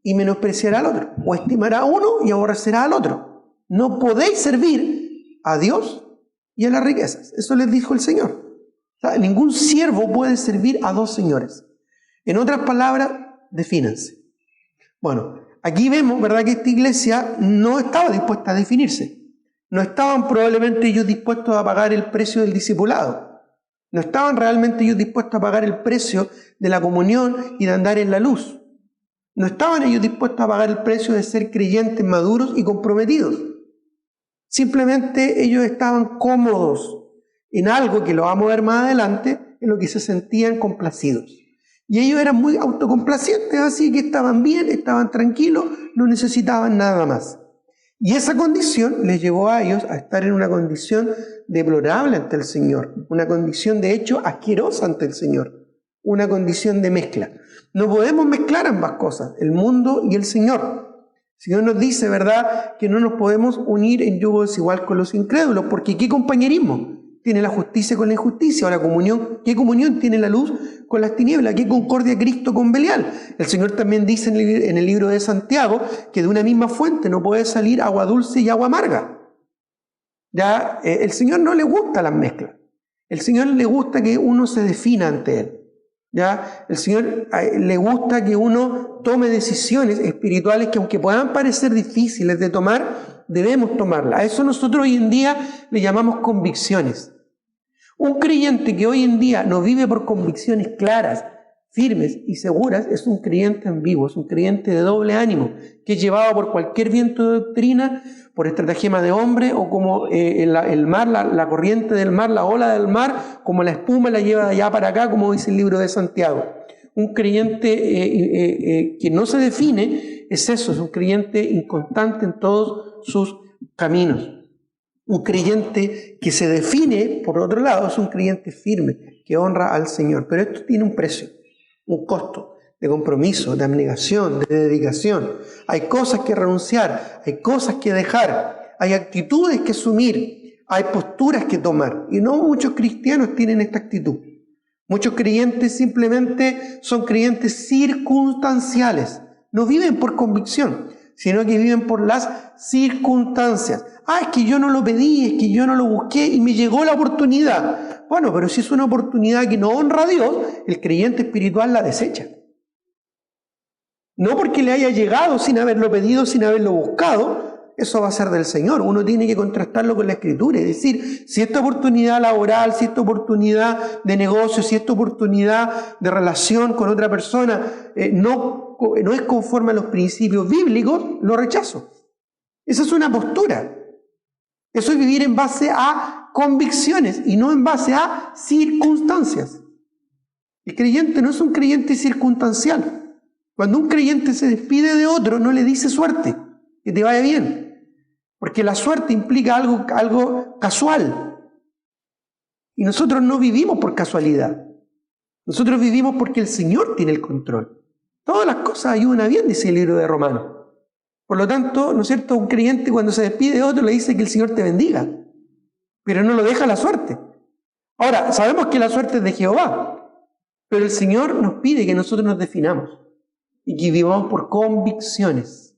y menospreciará al otro, o estimará a uno y aborrecerá al otro. No podéis servir a Dios y a las riquezas. Eso les dijo el Señor. O sea, ningún siervo puede servir a dos señores. En otras palabras, defínanse. Bueno, aquí vemos, ¿verdad?, que esta iglesia no estaba dispuesta a definirse. No estaban probablemente ellos dispuestos a pagar el precio del discipulado. No estaban realmente ellos dispuestos a pagar el precio de la comunión y de andar en la luz. No estaban ellos dispuestos a pagar el precio de ser creyentes maduros y comprometidos. Simplemente ellos estaban cómodos en algo que lo vamos a ver más adelante, en lo que se sentían complacidos. Y ellos eran muy autocomplacientes, así que estaban bien, estaban tranquilos, no necesitaban nada más. Y esa condición les llevó a ellos a estar en una condición deplorable ante el Señor, una condición de hecho asquerosa ante el Señor, una condición de mezcla. No podemos mezclar ambas cosas, el mundo y el Señor. El Señor nos dice, ¿verdad?, que no nos podemos unir en yugo desigual con los incrédulos, porque ¿qué compañerismo tiene la justicia con la injusticia? O la comunión, ¿qué comunión tiene la luz con las tinieblas? ¿Qué concordia Cristo con Belial? El Señor también dice en el libro de Santiago que de una misma fuente no puede salir agua dulce y agua amarga. Ya, el Señor no le gusta las mezclas. El Señor le gusta que uno se defina ante Él. ¿Ya? El Señor le gusta que uno tome decisiones espirituales que, aunque puedan parecer difíciles de tomar, debemos tomarlas. A eso nosotros hoy en día le llamamos convicciones. Un creyente que hoy en día no vive por convicciones claras, firmes y seguras, es un creyente ambiguo, es un creyente de doble ánimo, que es llevado por cualquier viento de doctrina, por estratagema de hombre, o como el mar, la corriente del mar, la ola del mar, como la espuma la lleva de allá para acá, como dice el libro de Santiago. Un creyente que no se define es eso, es un creyente inconstante en todos sus caminos. Un creyente que se define, por otro lado, es un creyente firme, que honra al Señor. Pero esto tiene un precio. un costo de compromiso, de abnegación, de dedicación. Hay cosas que renunciar, hay cosas que dejar, hay actitudes que asumir, hay posturas que tomar. Y no muchos cristianos tienen esta actitud. Muchos creyentes simplemente son creyentes circunstanciales. No viven por convicción, sino que viven por las circunstancias. Es que yo no lo pedí, es que yo no lo busqué y me llegó la oportunidad. Bueno, pero si es una oportunidad que no honra a Dios, el creyente espiritual la desecha. No porque le haya llegado sin haberlo pedido, sin haberlo buscado, eso va a ser del Señor. Uno tiene que contrastarlo con la Escritura. Es decir, si esta oportunidad laboral, si esta oportunidad de negocio, si esta oportunidad de relación con otra persona no es conforme a los principios bíblicos, lo rechazo. Esa es una postura. Eso es vivir en base a convicciones y no en base a circunstancias. El creyente no es un creyente circunstancial. Cuando un creyente se despide de otro, no le dice suerte, que te vaya bien. Porque la suerte implica algo casual. Y nosotros no vivimos por casualidad. Nosotros vivimos porque el Señor tiene el control. Todas las cosas ayudan a bien, dice el libro de Romanos. Por lo tanto, ¿no es cierto? Un creyente cuando se despide de otro le dice que el Señor te bendiga. Pero no lo deja la suerte. Ahora, sabemos que la suerte es de Jehová. Pero el Señor nos pide que nosotros nos definamos. Y que vivamos por convicciones.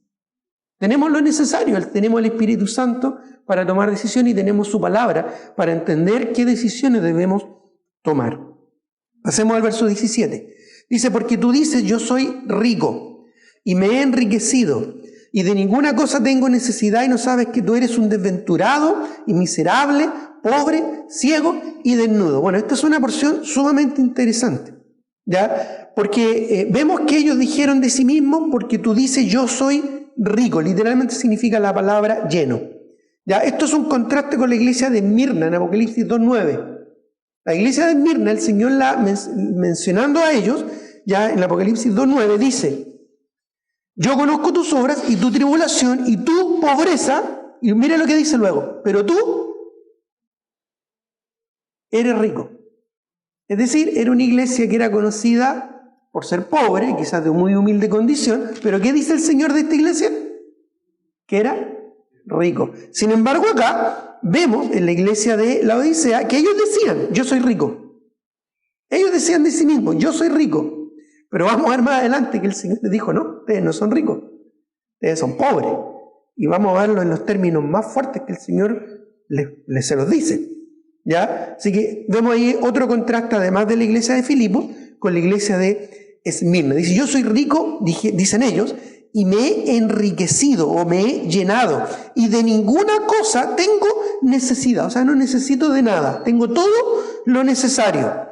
Tenemos lo necesario, tenemos el Espíritu Santo para tomar decisiones y tenemos su palabra para entender qué decisiones debemos tomar. Pasemos al verso 17. Dice, porque tú dices, yo soy rico y me he enriquecido y de ninguna cosa tengo necesidad y no sabes que tú eres un desventurado y miserable, pobre, ciego y desnudo. Bueno, esta es una porción sumamente interesante, ¿ya? Porque vemos que ellos dijeron de sí mismos, porque tú dices yo soy rico, literalmente significa la palabra lleno. ¿Ya? Esto es un contraste con la iglesia de Esmirna en Apocalipsis 2.9. La iglesia de Esmirna, el Señor mencionando a ellos, ya en Apocalipsis 2.9 dice, yo conozco tus obras y tu tribulación y tu pobreza, y mira lo que dice luego, pero tú eres rico. Es decir, era una iglesia que era conocida por ser pobre, quizás de muy humilde condición, pero ¿qué dice el Señor de esta iglesia? Que era rico. Sin embargo, acá vemos en la iglesia de la Odisea que ellos decían, yo soy rico. Ellos decían de sí mismos, yo soy rico. Pero vamos a ver más adelante que el Señor les dijo, no, ustedes no son ricos, ustedes son pobres. Y vamos a verlo en los términos más fuertes que el Señor se los dice. ¿Ya? Así que vemos ahí otro contraste, además de la iglesia de Filipos, con la iglesia de Esmirna. Dice, yo soy rico, dicen ellos, y me he enriquecido o me he llenado, y de ninguna cosa tengo necesidad. O sea, no necesito de nada, tengo todo lo necesario.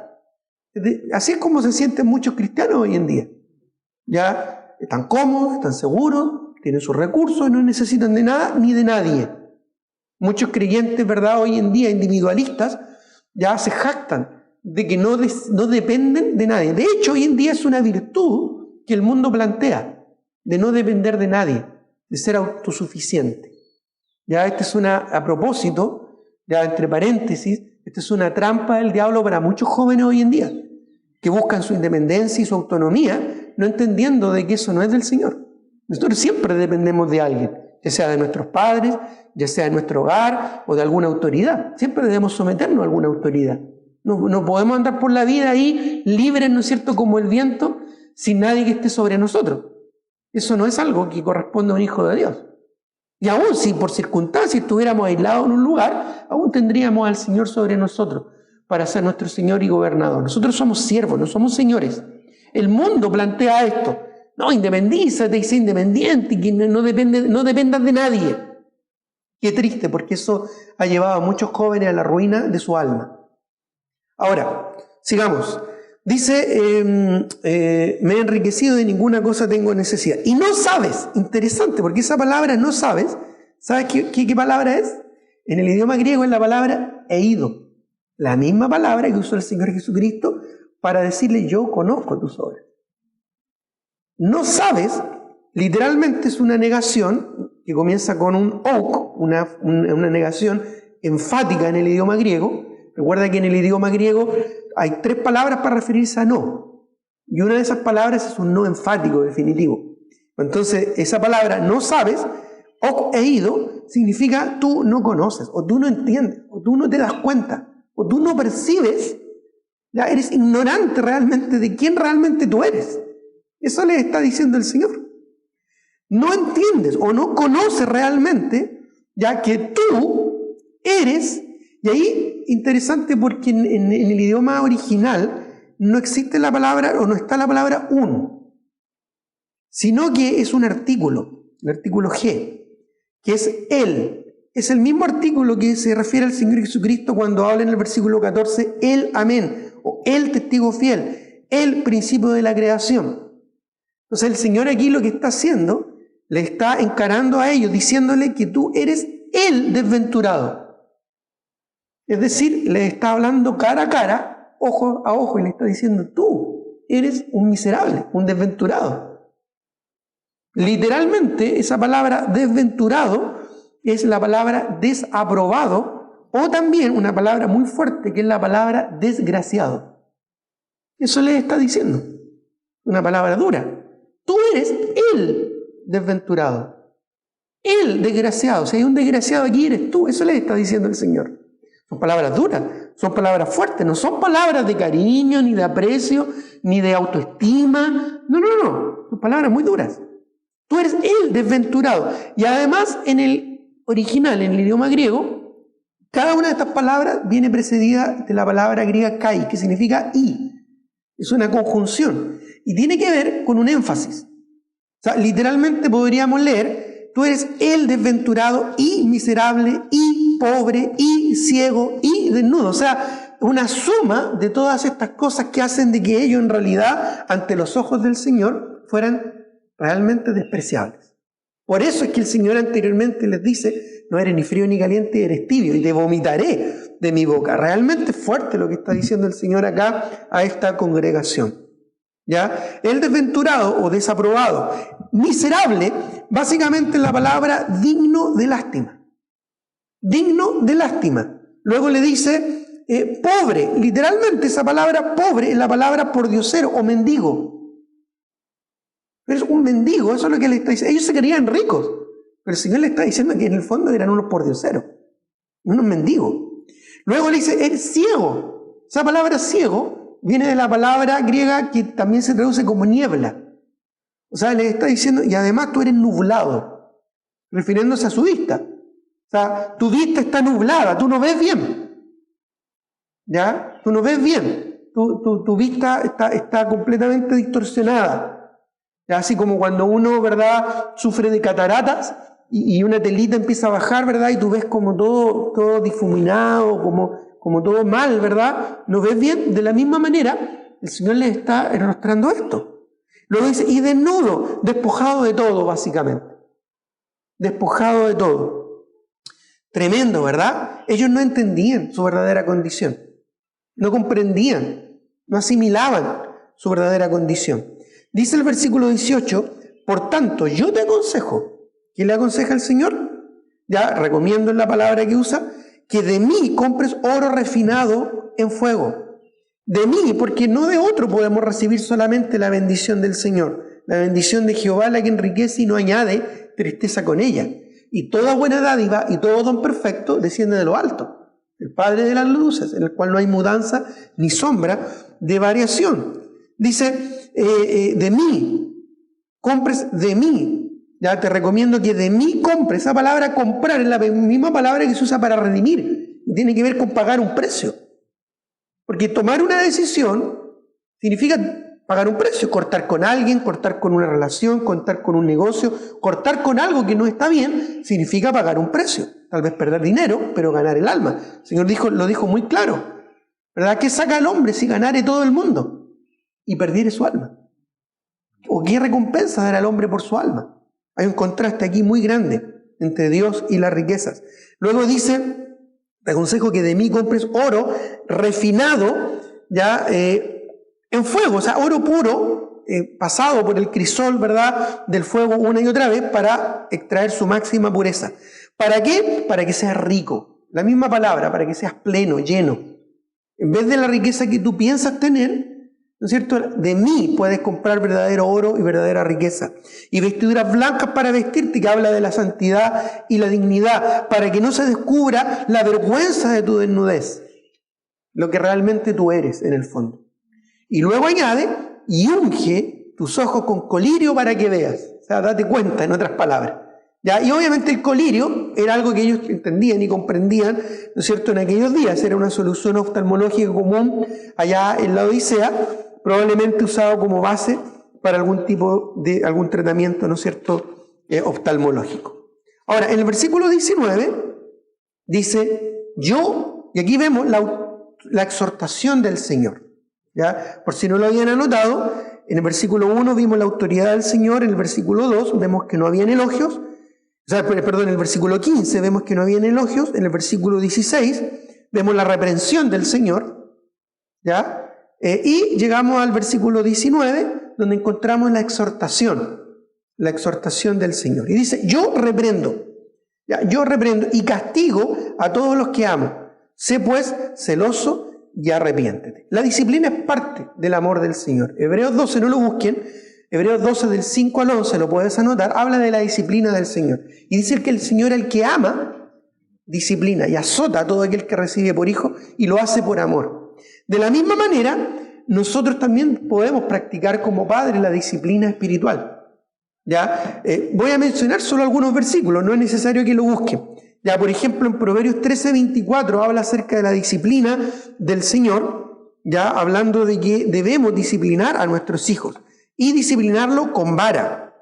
Así es como se sienten muchos cristianos hoy en día. Ya están cómodos, están seguros, tienen sus recursos, no necesitan de nada ni de nadie. Muchos creyentes, ¿verdad?, hoy en día individualistas, ya se jactan de que no dependen de nadie. De hecho, hoy en día es una virtud que el mundo plantea, de no depender de nadie, de ser autosuficiente. Ya esta es a propósito, ya entre paréntesis, esta es una trampa del diablo para muchos jóvenes hoy en día, que buscan su independencia y su autonomía, no entendiendo de que eso no es del Señor. Nosotros siempre dependemos de alguien, ya sea de nuestros padres, ya sea de nuestro hogar o de alguna autoridad. Siempre debemos someternos a alguna autoridad. No podemos andar por la vida ahí libres, ¿no es cierto?, como el viento, sin nadie que esté sobre nosotros. Eso no es algo que corresponde a un hijo de Dios. Y aún si por circunstancias estuviéramos aislados en un lugar, aún tendríamos al Señor sobre nosotros para ser nuestro Señor y gobernador. Nosotros somos siervos, no somos señores. El mundo plantea esto. No, independízate y sé independiente y que no dependas de nadie. Qué triste, porque eso ha llevado a muchos jóvenes a la ruina de su alma. Ahora, sigamos. Dice, me he enriquecido, de ninguna cosa tengo necesidad. Y no sabes, interesante, porque esa palabra no sabes, ¿sabes qué palabra es? En el idioma griego es la palabra eido, la misma palabra que usó el Señor Jesucristo para decirle, yo conozco tus obras. No sabes, literalmente es una negación que comienza con un ok, una negación enfática en el idioma griego. Recuerda que en el idioma griego hay 3 palabras para referirse a no. Y una de esas palabras es un no enfático definitivo. Entonces, esa palabra no sabes o he ido significa tú no conoces, o tú no entiendes, o tú no te das cuenta, o tú no percibes, ya eres ignorante realmente de quién realmente tú eres. Eso le está diciendo el Señor. No entiendes o no conoces realmente, ya que tú eres, y ahí interesante porque en el idioma original no existe la palabra o no está la palabra un, sino que es un artículo, el artículo G, que es él. Es el mismo artículo que se refiere al Señor Jesucristo cuando habla en el versículo 14, el amén, o el testigo fiel, el principio de la creación. Entonces el Señor aquí lo que está haciendo, le está encarando a ellos, diciéndole que tú eres el desventurado. Es decir, le está hablando cara a cara, ojo a ojo, y le está diciendo, tú eres un miserable, un desventurado. Literalmente, esa palabra desventurado es la palabra desaprobado, o también una palabra muy fuerte, que es la palabra desgraciado. Eso le está diciendo, una palabra dura. Tú eres el desventurado, el desgraciado. Si hay un desgraciado aquí, eres tú. Eso le está diciendo el Señor. Son palabras duras, son palabras fuertes, no son palabras de cariño, ni de aprecio, ni de autoestima. No, son palabras muy duras. Tú eres el desventurado. Y además, en el original, en el idioma griego, cada una de estas palabras viene precedida de la palabra griega kai, que significa y. Es una conjunción. Y tiene que ver con un énfasis. O sea, literalmente podríamos leer, tú eres el desventurado y miserable y pobre y ciego y desnudo. O sea, una suma de todas estas cosas que hacen de que ellos en realidad, ante los ojos del Señor, fueran realmente despreciables. Por eso es que el Señor anteriormente les dice, no eres ni frío ni caliente, eres tibio y te vomitaré de mi boca. Realmente fuerte lo que está diciendo el Señor acá a esta congregación. ¿Ya? El desventurado o desaprobado, miserable, básicamente es la palabra digno de lástima. Digno de lástima. Luego le dice pobre, literalmente esa palabra pobre es la palabra pordiosero o mendigo. Pero es un mendigo, eso es lo que le está diciendo. Ellos se creían ricos, pero el Señor le está diciendo que en el fondo eran unos pordioseros, unos mendigos. Luego le dice, eres ciego. Esa palabra ciego viene de la palabra griega que también se traduce como niebla. O sea, le está diciendo, y además tú eres nublado, refiriéndose a su vista. O sea, tu vista está nublada, tú no ves bien. ¿Ya? Tú no ves bien. Tu vista está completamente distorsionada. ¿Ya? Así como cuando uno, ¿verdad?, sufre de cataratas y una telita empieza a bajar, ¿verdad? Y tú ves como todo difuminado, como todo mal, ¿verdad? ¿No ves bien? De la misma manera, el Señor les está mostrando esto. Luego dice, y desnudo, despojado de todo, básicamente. Despojado de todo. Tremendo, ¿verdad? Ellos no entendían su verdadera condición. No comprendían, no asimilaban su verdadera condición. Dice el versículo 18, por tanto, yo te aconsejo. ¿Quién le aconseja al Señor? Ya recomiendo en la palabra que usa, que de mí compres oro refinado en fuego. De mí, porque no de otro podemos recibir solamente la bendición del Señor. La bendición de Jehová, la que enriquece y no añade tristeza con ella. Y toda buena dádiva y todo don perfecto desciende de lo alto, el Padre de las luces, en el cual no hay mudanza ni sombra de variación. Dice, de mí, compres de mí. Ya te recomiendo que de mí compres. Esa palabra comprar es la misma palabra que se usa para redimir. Y tiene que ver con pagar un precio. Porque tomar una decisión significa pagar un precio. Cortar con alguien, cortar con una relación, cortar con un negocio, cortar con algo que no está bien, significa pagar un precio. Tal vez perder dinero, pero ganar el alma. El Señor lo dijo muy claro. ¿Verdad? ¿Qué saca el hombre si ganare todo el mundo y perdiere su alma? ¿O qué recompensa dará al hombre por su alma? Hay un contraste aquí muy grande entre Dios y las riquezas. Luego dice, te aconsejo que de mí compres oro refinado, ya en fuego, o sea, oro puro, pasado por el crisol, ¿verdad?, del fuego una y otra vez para extraer su máxima pureza. ¿Para qué? Para que seas rico. La misma palabra, para que seas pleno, lleno. En vez de la riqueza que tú piensas tener, ¿no es cierto? De mí puedes comprar verdadero oro y verdadera riqueza. Y vestiduras blancas para vestirte, que habla de la santidad y la dignidad, para que no se descubra la vergüenza de tu desnudez, lo que realmente tú eres en el fondo. Y luego añade, y unge tus ojos con colirio para que veas. O sea, date cuenta, en otras palabras. ¿Ya? Y obviamente el colirio era algo que ellos entendían y comprendían, ¿no es cierto?, en aquellos días. Era una solución oftalmológica común allá en la Odisea, probablemente usado como base para algún tipo de, algún tratamiento, ¿no es cierto?, oftalmológico. Ahora, en el versículo 19 dice, yo, y aquí vemos la exhortación del Señor. ¿Ya? Por si no lo habían anotado, en el versículo 1 vimos la autoridad del Señor, en el versículo 2 vemos que no habían elogios, en el versículo 15 vemos que no habían elogios, en el versículo 16 vemos la reprensión del Señor, ¿ya? Y llegamos al versículo 19, donde encontramos la exhortación del Señor. Y dice, yo reprendo y castigo a todos los que amo. Sé pues celoso y arrepiéntete. La disciplina es parte del amor del Señor. Hebreos 12, no lo busquen, Hebreos 12 del 5 al 11, lo puedes anotar, habla de la disciplina del Señor. Y dice que el Señor, el que ama, disciplina y azota a todo aquel que recibe por hijo y lo hace por amor. De la misma manera, nosotros también podemos practicar como padres la disciplina espiritual. ¿Ya? Voy a mencionar solo algunos versículos, no es necesario que lo busquen. Ya, por ejemplo, en Proverbios 13:24 habla acerca de la disciplina del Señor, ya hablando de que debemos disciplinar a nuestros hijos y disciplinarlo con vara,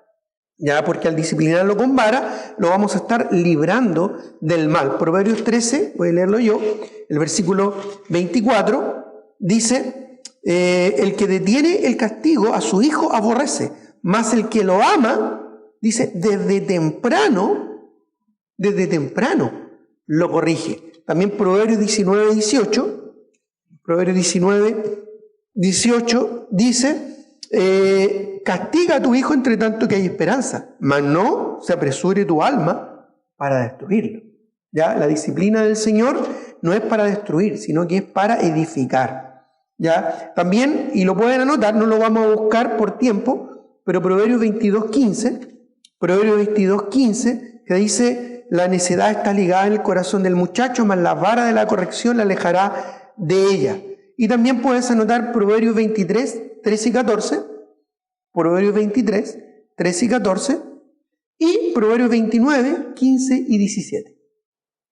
ya, porque al disciplinarlo con vara lo vamos a estar librando del mal. Proverbios 13, voy a leerlo yo, el versículo 24 dice, el que detiene el castigo a su hijo aborrece, mas el que lo ama, dice, desde temprano lo corrige. También Proverbios 19:18 dice, castiga a tu hijo entre tanto que hay esperanza, mas no se apresure tu alma para destruirlo. ¿Ya? La disciplina del Señor no es para destruir, sino que es para edificar. ¿Ya? También, y lo pueden anotar, no lo vamos a buscar por tiempo, pero Proverbios 22:15, que dice, la necedad está ligada en el corazón del muchacho, mas la vara de la corrección la alejará de ella. Y también puedes anotar Proverbios 23, 13 y 14, Proverbios 23, 13 y 14, y Proverbios 29, 15 y 17.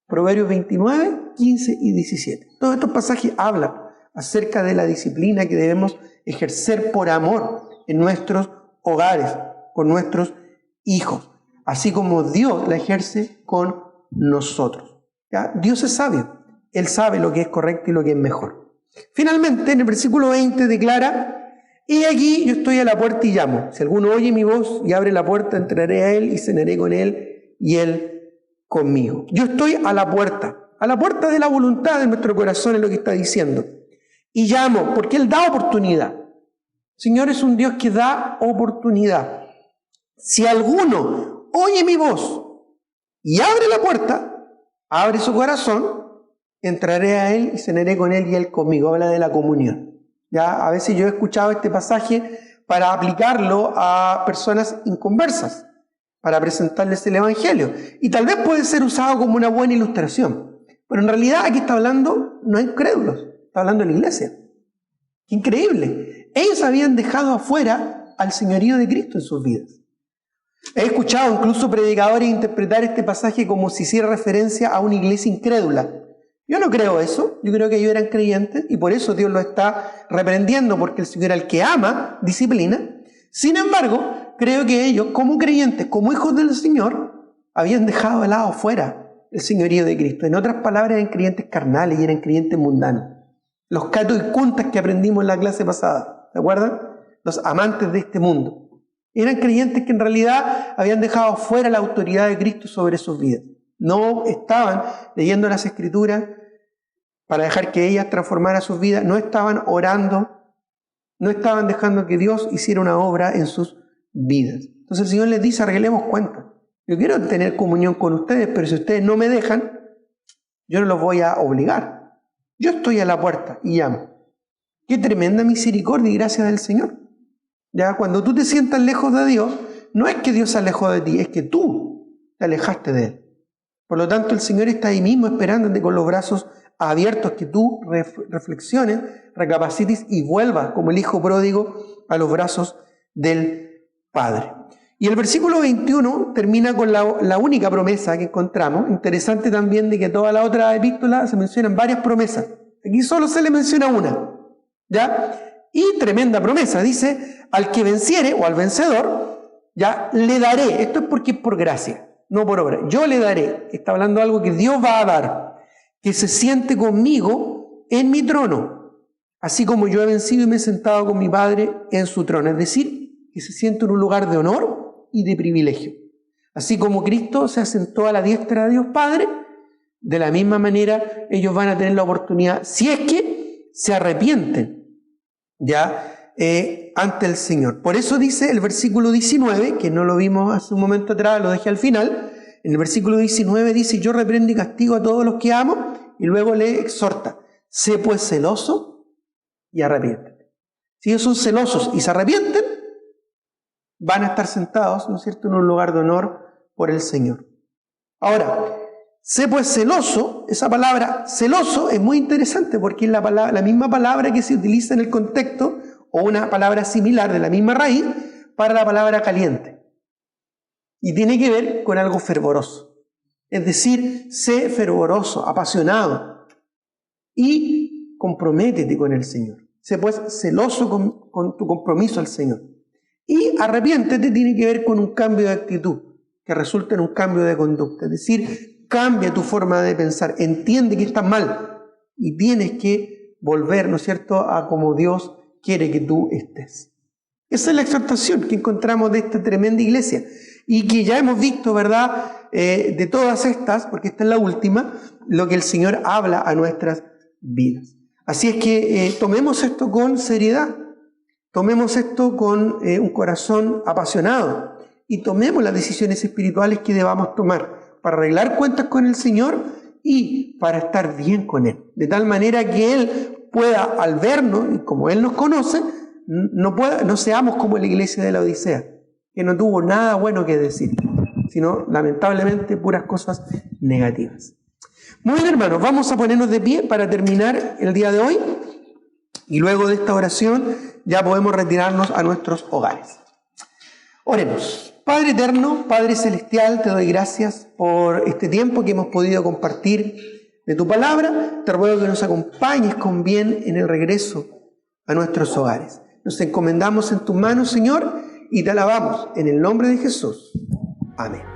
Proverbios 29, 15 y 17. Todos estos pasajes hablan acerca de la disciplina que debemos ejercer por amor en nuestros hogares, con nuestros hijos, así como Dios la ejerce con nosotros. ¿Ya? Dios es sabio, Él sabe lo que es correcto y lo que es mejor. Finalmente, en el versículo 20 declara, y aquí yo estoy a la puerta y llamo. Si alguno oye mi voz y abre la puerta, entraré a Él y cenaré con Él y Él conmigo. Yo estoy a la puerta de la voluntad de nuestro corazón, es lo que está diciendo. Y llamo, porque Él da oportunidad. El Señor es un Dios que da oportunidad. Si alguno oye mi voz y abre la puerta, abre su corazón, entraré a Él y cenaré con Él y Él conmigo. Habla de la comunión. Ya, a veces yo he escuchado este pasaje para aplicarlo a personas inconversas, para presentarles el Evangelio. Y tal vez puede ser usado como una buena ilustración. Pero en realidad aquí está hablando, no hay incrédulos, está hablando de la iglesia. ¡Qué increíble! Ellos habían dejado afuera al señorío de Cristo en sus vidas. He escuchado incluso predicadores interpretar este pasaje como si hiciera referencia a una iglesia incrédula. Yo no creo eso, yo creo que ellos eran creyentes y por eso Dios los está reprendiendo, porque el Señor al que ama, disciplina. Sin embargo, creo que ellos, como creyentes, como hijos del Señor, habían dejado de lado fuera el señorío de Cristo. En otras palabras, eran creyentes carnales y eran creyentes mundanos. Los catos y cuntas que aprendimos en la clase pasada, ¿se acuerdan? Los amantes de este mundo. Eran creyentes que en realidad habían dejado fuera la autoridad de Cristo sobre sus vidas. No estaban leyendo las Escrituras para dejar que ellas transformaran sus vidas. No estaban orando. No estaban dejando que Dios hiciera una obra en sus vidas. Entonces el Señor les dice, arreglemos cuentas. Yo quiero tener comunión con ustedes, pero si ustedes no me dejan, yo no los voy a obligar. Yo estoy a la puerta y llamo. Qué tremenda misericordia y gracia del Señor. Ya, cuando tú te sientas lejos de Dios, no es que Dios se alejó de ti, es que tú te alejaste de Él. Por lo tanto, el Señor está ahí mismo esperándote con los brazos abiertos, que tú reflexiones, recapacites y vuelvas como el hijo pródigo a los brazos del Padre. Y el versículo 21 termina con la única promesa que encontramos. Interesante también de que toda la otra epístola se mencionan varias promesas. Aquí solo se le menciona una, ¿ya? Y tremenda promesa, dice, al que venciere o al vencedor, ya le daré. Esto es porque es por gracia, no por obra. Yo le daré. Está hablando de algo que Dios va a dar, que se siente conmigo en mi trono, así como yo he vencido y me he sentado con mi Padre en su trono. Es decir, que se siente en un lugar de honor y de privilegio. Así como Cristo se asentó a la diestra de Dios Padre, de la misma manera ellos van a tener la oportunidad, si es que se arrepienten, ya ante el Señor. Por eso dice el versículo 19, que no lo vimos hace un momento atrás, lo dejé al final. En el versículo 19 dice, yo reprendo y castigo a todos los que amo, y luego le exhorta, sé pues celoso y arrepiéntete. Si ellos son celosos y se arrepienten, van a estar sentados, ¿no es cierto?, en un lugar de honor por el Señor. Ahora, sé pues celoso, esa palabra celoso es muy interesante porque es la misma palabra que se utiliza en el contexto, o una palabra similar de la misma raíz, para la palabra caliente. Y tiene que ver con algo fervoroso. Es decir, sé fervoroso, apasionado y comprométete con el Señor. Sé pues celoso con tu compromiso al Señor. Y arrepiéntete tiene que ver con un cambio de actitud, que resulta en un cambio de conducta. Es decir, cambia tu forma de pensar, entiende que estás mal y tienes que volver, ¿no es cierto?, a como Dios quiere que tú estés. Esa es la exhortación que encontramos de esta tremenda iglesia y que ya hemos visto, ¿verdad?, de todas estas, porque esta es la última, lo que el Señor habla a nuestras vidas. Así es que tomemos esto con seriedad, tomemos esto con un corazón apasionado y tomemos las decisiones espirituales que debamos tomar para arreglar cuentas con el Señor y para estar bien con Él. De tal manera que Él pueda, al vernos, y como Él nos conoce, no seamos como la iglesia de la Odisea, que no tuvo nada bueno que decir, sino lamentablemente puras cosas negativas. Muy bien, hermanos, vamos a ponernos de pie para terminar el día de hoy y luego de esta oración ya podemos retirarnos a nuestros hogares. Oremos. Padre eterno, Padre celestial, te doy gracias por este tiempo que hemos podido compartir de tu palabra. Te ruego que nos acompañes con bien en el regreso a nuestros hogares. Nos encomendamos en tus manos, Señor, y te alabamos en el nombre de Jesús. Amén.